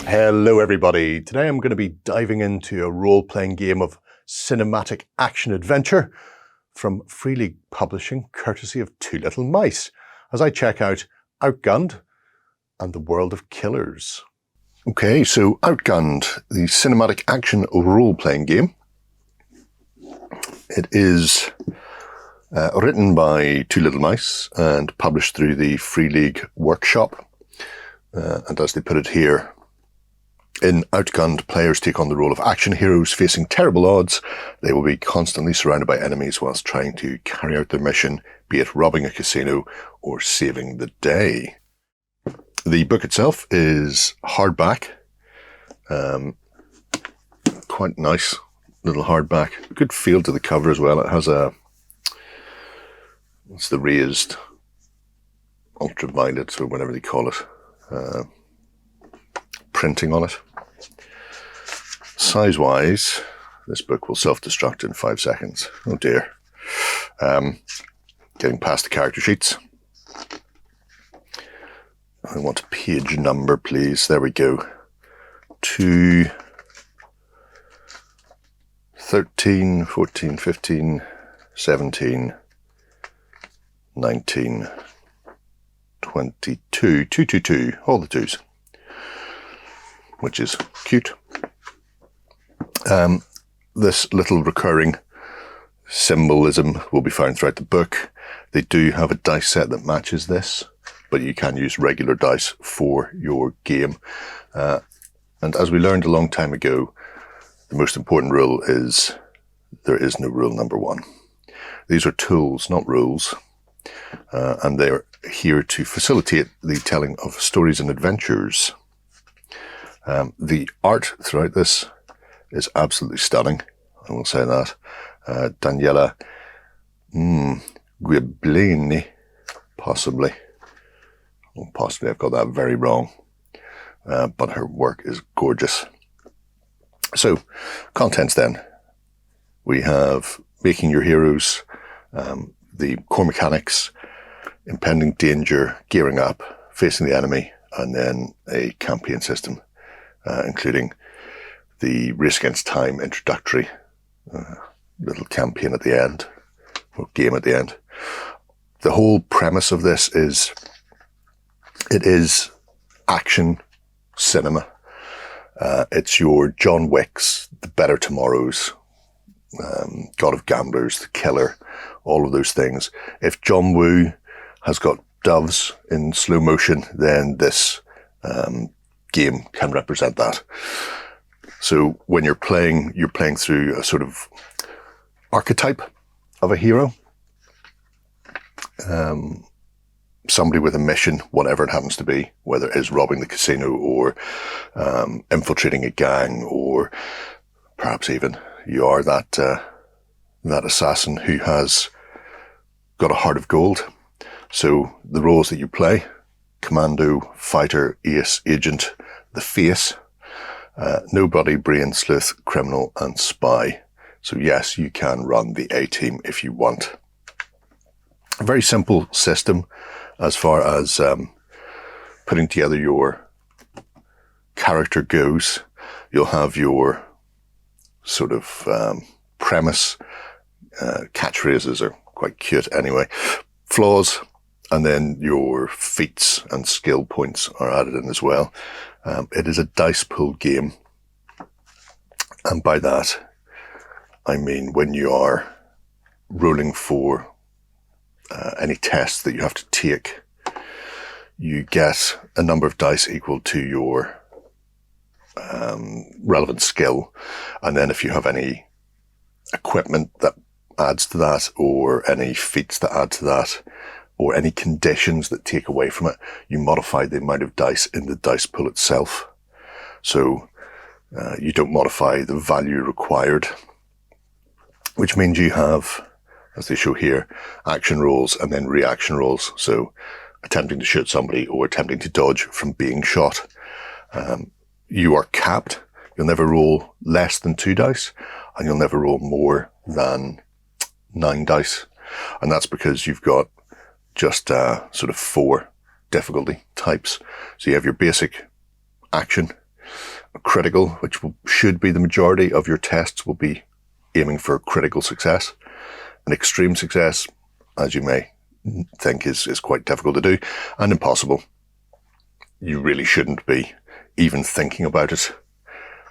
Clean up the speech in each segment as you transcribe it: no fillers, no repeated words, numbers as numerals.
Hello everybody, today I'm going to be diving into a role-playing game of cinematic action-adventure from Free League Publishing, courtesy of Two Little Mice, as I check out Outgunned and the World of Killers. Okay, so Outgunned, the cinematic action role-playing game. It is written by Two Little Mice and published through the Free League Workshop. And as they put it here, in Outgunned, players take on the role of action heroes facing terrible odds. They will be constantly surrounded by enemies whilst trying to carry out their mission, be it robbing a casino or saving the day. The book itself is hardback. Quite nice little hardback. Good feel to the cover as well. It has what's the raised ultraviolet, or whatever they call it, printing on it. Size-wise, this book will self-destruct in 5 seconds. Oh dear. Getting past the character sheets. I want a page number, please. There we go. 2, 13, 14, 15, 17, 19, 22, 222, all the twos, which is cute. This little recurring symbolism will be found throughout the book. They do have a dice set that matches this, but you can use regular dice for your game. And as we learned a long time ago, the most important rule is there is no rule number one. These are tools, not rules, and they're here to facilitate the telling of stories and adventures. The art throughout this is absolutely stunning, I will say that. Daniela Guiblini, possibly. Well, possibly I've got that very wrong, but her work is gorgeous. So, contents then. We have making your heroes, the core mechanics, impending danger, gearing up, facing the enemy, and then a campaign system, including the race against time introductory little campaign at the end, or game at the end. The whole premise of this is, it is action cinema. It's your John Wicks, the Better Tomorrows, God of Gamblers, the Killer, all of those things. If John Woo has got doves in slow motion, then this game can represent that. So when you're playing through a sort of archetype of a hero. Somebody with a mission, whatever it happens to be, whether it is robbing the casino or infiltrating a gang, or perhaps even you are that assassin who has got a heart of gold. So the roles that you play: commando, fighter, ace, agent, the face, nobody, brain, sleuth, criminal, and spy. So yes, you can run the A-team if you want. A very simple system as far as putting together your character goes. You'll have your sort of premise. Catchphrases are quite cute anyway. Flaws, and then your feats and skill points are added in as well. It is a dice pool game. And by that, I mean when you are rolling for any tests that you have to take, you get a number of dice equal to your relevant skill. And then if you have any equipment that adds to that, or any feats that add to that, or any conditions that take away from it, you modify the amount of dice in the dice pool itself. So you don't modify the value required, which means you have, as they show here, action rolls and then reaction rolls. So attempting to shoot somebody or attempting to dodge from being shot. You are capped. You'll never roll less than 2 dice, and you'll never roll more than 9 dice. And that's because you've got just sort of 4 difficulty types. So you have your basic action, A critical, which should be the majority of your tests, will be aiming for critical success. An extreme success, as you may think, is quite difficult to do and impossible. You really shouldn't be even thinking about it.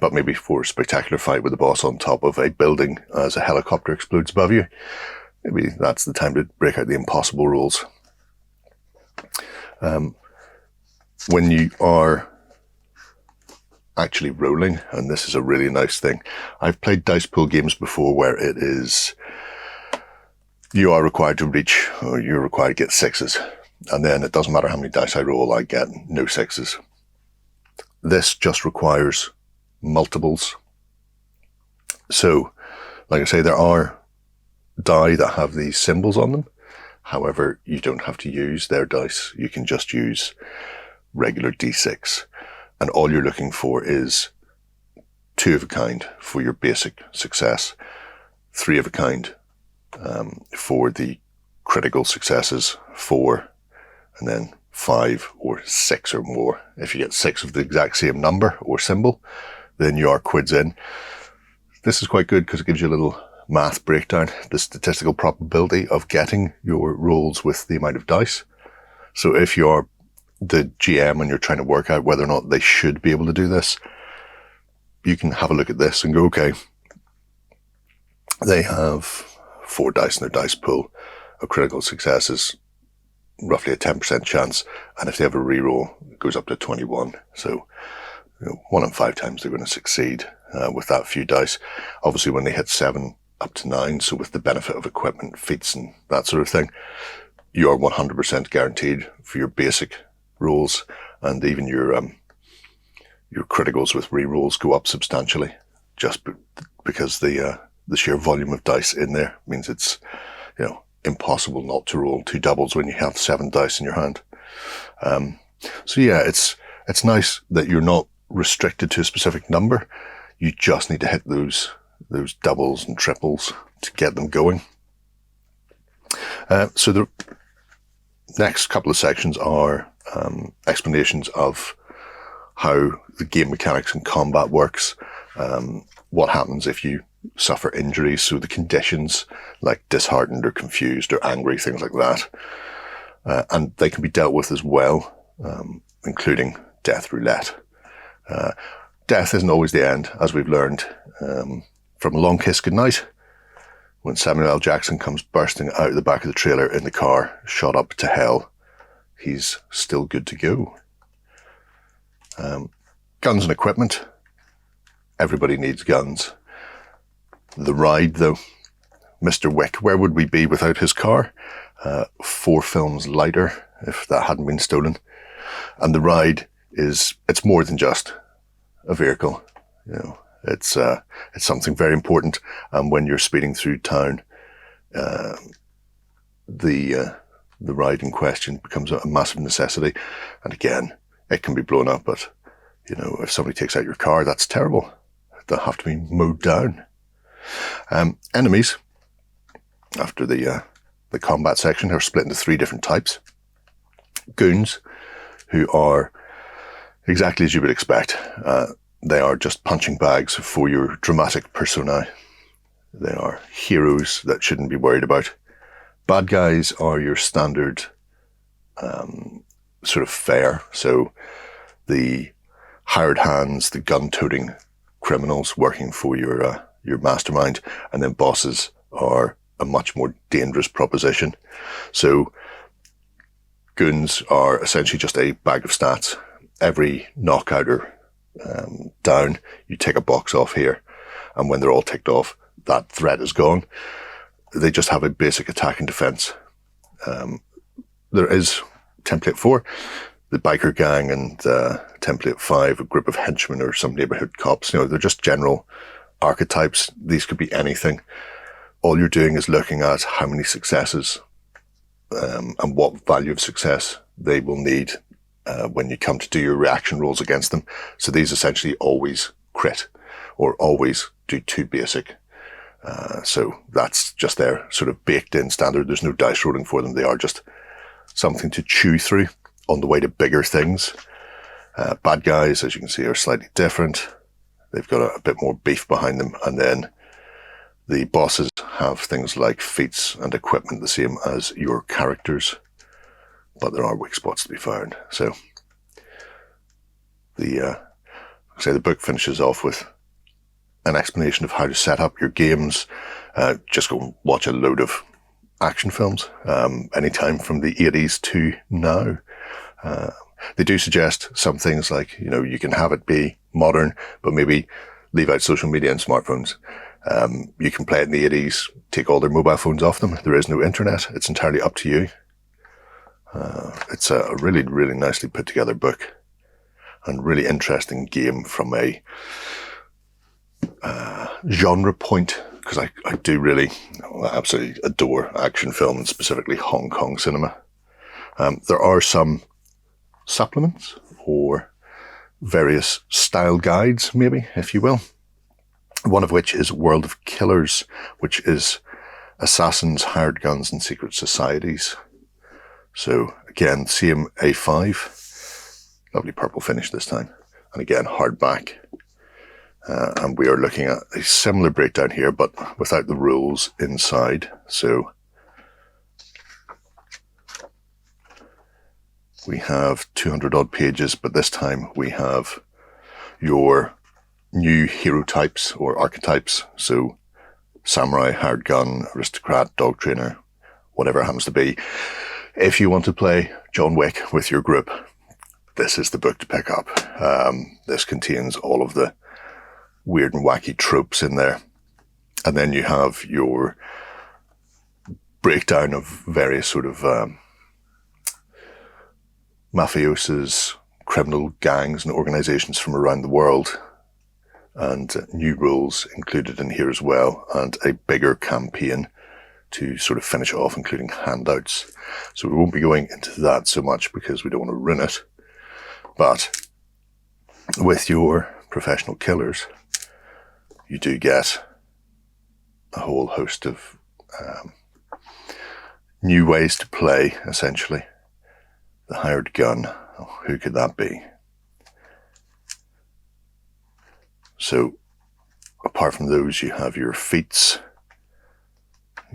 But maybe for a spectacular fight with the boss on top of a building as a helicopter explodes above you, maybe that's the time to break out the impossible rules. When you are actually rolling, and this is a really nice thing, I've played dice pool games before where it is, you are required to reach, or you're required to get 6s. And then it doesn't matter how many dice I roll, I get no 6s. This just requires multiples. So, like I say, there are die that have these symbols on them. However, you don't have to use their dice. You can just use regular D6. And all you're looking for is 2 of a kind for your basic success, 3 of a kind for the critical successes, 4, and then 5 or 6 or more. If you get 6 of the exact same number or symbol, then you are quids in. This is quite good because it gives you a little math breakdown, the statistical probability of getting your rolls with the amount of dice. So if you're the GM and you're trying to work out whether or not they should be able to do this, you can have a look at this and go, okay, they have 4 dice in their dice pool. A critical success is roughly a 10% chance, and if they have a reroll, it goes up to 21. So 1 in 5 times they're going to succeed with that few dice. Obviously, when they hit 7 up to 9, so with the benefit of equipment, feats, and that sort of thing, you are 100% guaranteed for your basic rolls, and even your criticals with rerolls go up substantially, just because the sheer volume of dice in there means it's impossible not to roll 2 doubles when you have 7 dice in your hand. So yeah, it's nice that you're not restricted to a specific number. You just need to hit those doubles and triples to get them going. So the next couple of sections are explanations of how the game mechanics and combat works, what happens if you suffer injuries, so the conditions like disheartened or confused or angry, things like that. And they can be dealt with as well, including death roulette. Death isn't always the end, as we've learned from A Long Kiss Goodnight, when Samuel L. Jackson comes bursting out of the back of the trailer in the car, shot up to hell. He's still good to go. Guns and equipment. Everybody needs guns. The ride, though. Mr. Wick, where would we be without his car? 4 films lighter, if that hadn't been stolen. And the ride it's more than just a vehicle. It's something very important. And when you're speeding through town, the ride in question becomes a massive necessity. And again, it can be blown up, but if somebody takes out your car, that's terrible. They'll have to be mowed down. Enemies, after the combat section, are split into 3 different types. Goons, who are exactly as you would expect. They are just punching bags for your dramatic personae. They are heroes that shouldn't be worried about. Bad guys are your standard sort of fare. So the hired hands, the gun-toting criminals working for your mastermind, and then bosses are a much more dangerous proposition. So goons are essentially just a bag of stats. Every knockout or down, you take a box off here, and when they're all ticked off, that threat is gone. They just have a basic attack and defense. There is template 4, the biker gang, and template 5, a group of henchmen or some neighborhood cops. They're just general archetypes. These could be anything. All you're doing is looking at how many successes and what value of success they will need when you come to do your reaction rolls against them. So these essentially always crit or always do 2 basic. So that's just their sort of baked in standard. There's no dice rolling for them. They are just something to chew through on the way to bigger things. Bad guys, as you can see, are slightly different. They've got a bit more beef behind them. And then the bosses have things like feats and equipment the same as your characters, but there are weak spots to be found. So the book finishes off with an explanation of how to set up your games. Just go watch a load of action films, anytime from the 80s to now. They do suggest some things like, you can have it be modern, but maybe leave out social media and smartphones. You can play it in the 80s, take all their mobile phones off them. There is no internet. It's entirely up to you. It's a really, really nicely put together book and really interesting game from a genre point, because I do really absolutely adore action film and specifically Hong Kong cinema. There are some supplements or various style guides, maybe, if you will. One of which is World of Killers, which is assassins, hired guns, and secret societies. So again, same A5, lovely purple finish this time, and again hardback. And we are looking at a similar breakdown here, but without the rules inside. So we have 200 odd pages, but this time we have your new hero types or archetypes. So samurai, hired gun, aristocrat, dog trainer, whatever it happens to be. If you want to play John Wick with your group, this is the book to pick up. This contains all of the weird and wacky tropes in there. And then you have your breakdown of various sort of mafiosos, criminal gangs and organizations from around the world, and new rules included in here as well, and a bigger campaign to sort of finish it off, including handouts. So we won't be going into that so much because we don't want to ruin it. But with your professional killers, you do get a whole host of new ways to play, essentially. The hired gun, who could that be? So, apart from those, you have your feats.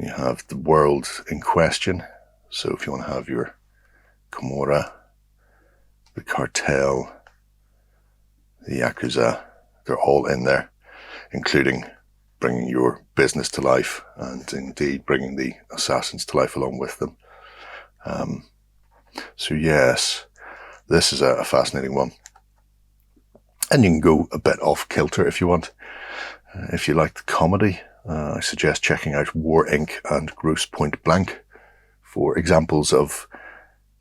You have the world in question. So if you want to have your Kimura, the cartel, the Yakuza, they're all in there, including bringing your business to life and indeed bringing the assassins to life along with them. So yes, this is a fascinating one. And you can go a bit off kilter if you want. If you like the comedy, I suggest checking out War Inc. and Gross Point Blank for examples of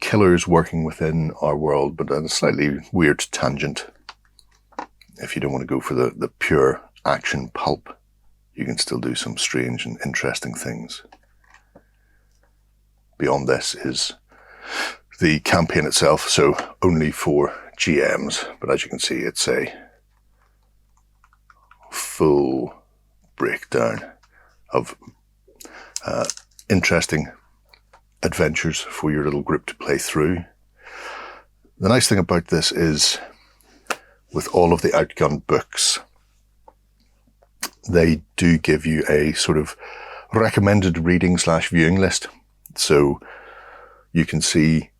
killers working within our world, but on a slightly weird tangent. If you don't want to go for the pure action pulp, you can still do some strange and interesting things. Beyond this is the campaign itself, so only for GMs, but as you can see, it's a full breakdown of interesting adventures for your little group to play through. The nice thing about this is, with all of the Outgunned books, they do give you a sort of recommended reading / viewing list. So you can see,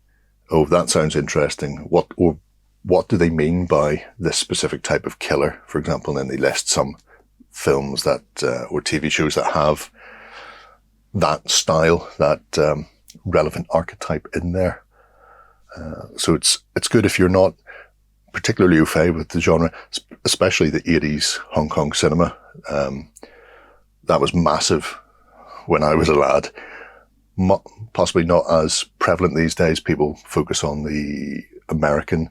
oh, that sounds interesting. What do they mean by this specific type of killer, for example? And then they list some films that or TV shows that have that style, that relevant archetype in there. So it's good if you're not particularly au fait with the genre, especially the 80s Hong Kong cinema. That was massive when I was a lad. Possibly not as prevalent these days. People focus on the American,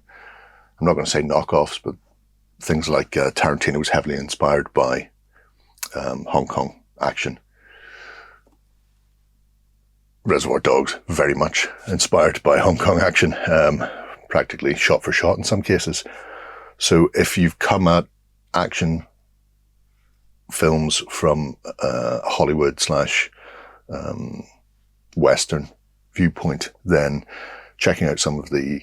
I'm not going to say knockoffs, but things like Tarantino was heavily inspired by Hong Kong action. Reservoir Dogs, very much inspired by Hong Kong action, practically shot for shot in some cases. So if you've come at action films from Hollywood / Western viewpoint, then checking out some of the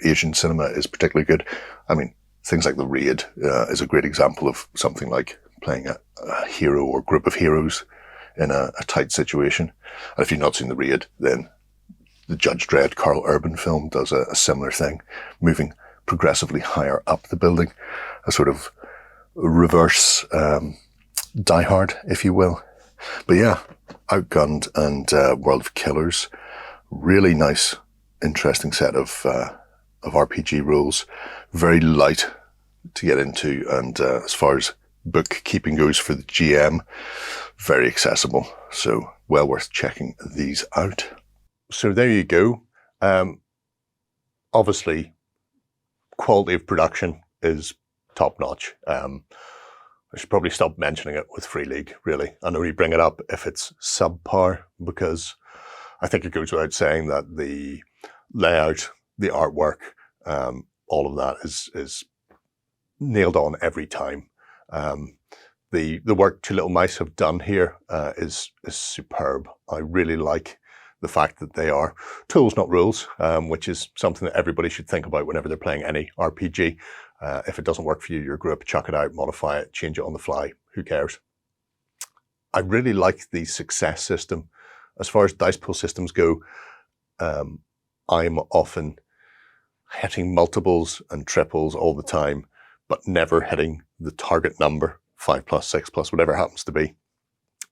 Asian cinema is particularly good. I mean, things like The Raid is a great example of something like playing a hero or group of heroes in a tight situation. And if you've not seen The Raid, then the Judge Dredd Carl Urban film does a similar thing, moving progressively higher up the building, a sort of reverse Die Hard, if you will. But yeah, Outgunned and World of Killers, really nice, interesting set of RPG rules, very light to get into, and as far as bookkeeping goes for the GM, very accessible. So well worth checking these out. So there you go. Obviously, quality of production is top notch. I should probably stop mentioning it with Free League, really. I only bring it up if it's subpar, because I think it goes without saying that the layout, the artwork, all of that is nailed on every time. The work Two Little Mice have done here is superb. I really like the fact that they are tools, not rules, which is something that everybody should think about whenever they're playing any RPG. If it doesn't work for you, your group, chuck it out, modify it, change it on the fly. Who cares? I really like the success system. As far as dice pool systems go, I'm often hitting multiples and triples all the time, but never hitting the target number, 5+, 6+, whatever it happens to be.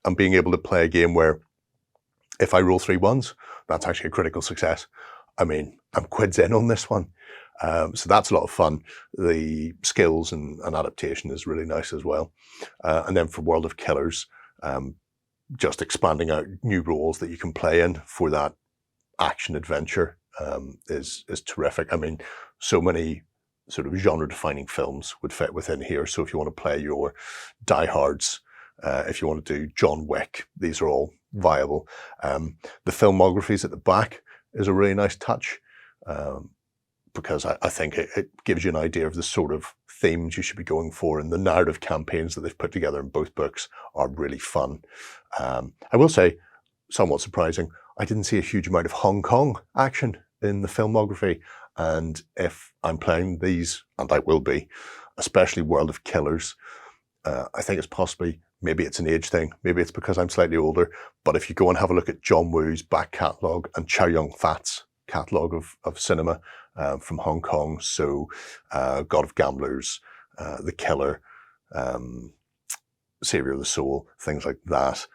And being able to play a game where if I roll 3 ones, that's actually a critical success. I mean, I'm quids in on this one. So that's a lot of fun. The skills and adaptation is really nice as well. And then for World of Killers, just expanding out new roles that you can play in for that action adventure is terrific. I mean, so many sort of genre-defining films would fit within here. So if you want to play your Die Hards, if you want to do John Wick, these are all viable. The filmographies at the back is a really nice touch, because I think it gives you an idea of the sort of themes you should be going for, and the narrative campaigns that they've put together in both books are really fun. I will say, somewhat surprising, I didn't see a huge amount of Hong Kong action in the filmography, and if I'm playing these, and I will be, especially World of Killers, I think it's possibly, maybe it's an age thing, maybe it's because I'm slightly older, but if you go and have a look at John Woo's back catalogue and Chow Yun-fat's catalogue of cinema from Hong Kong, so God of Gamblers, The Killer, Savior of the Soul, things like that.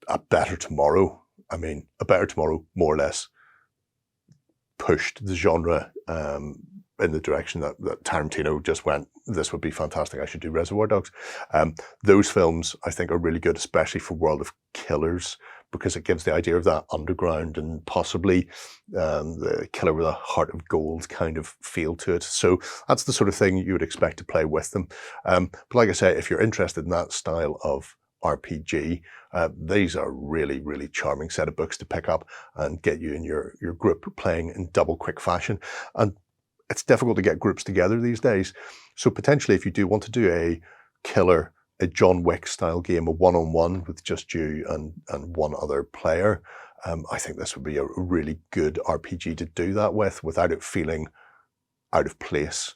A Better Tomorrow, I mean, A Better Tomorrow more or less pushed the genre in the direction that Tarantino just went, this would be fantastic, I should do Reservoir Dogs. Those films, I think, are really good, especially for World of Killers, because it gives the idea of that underground and possibly the killer with a heart of gold kind of feel to it. So that's the sort of thing you would expect to play with them. But like I say, if you're interested in that style of RPG, these are really, really charming set of books to pick up and get you and your group playing in double quick fashion. And it's difficult to get groups together these days. So potentially, if you do want to do a killer, a John Wick style game, a one-on-one with just you and one other player, I think this would be a really good RPG to do that with, without it feeling out of place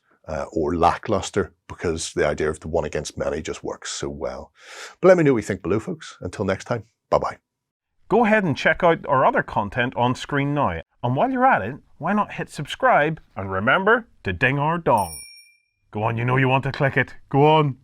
or lackluster, because the idea of the one against many just works so well. But let me know what you think below, folks. Until next time, bye-bye. Go ahead and check out our other content on screen now. And while you're at it, why not hit subscribe and remember to ding our dong. Go on, you know you want to click it. Go on.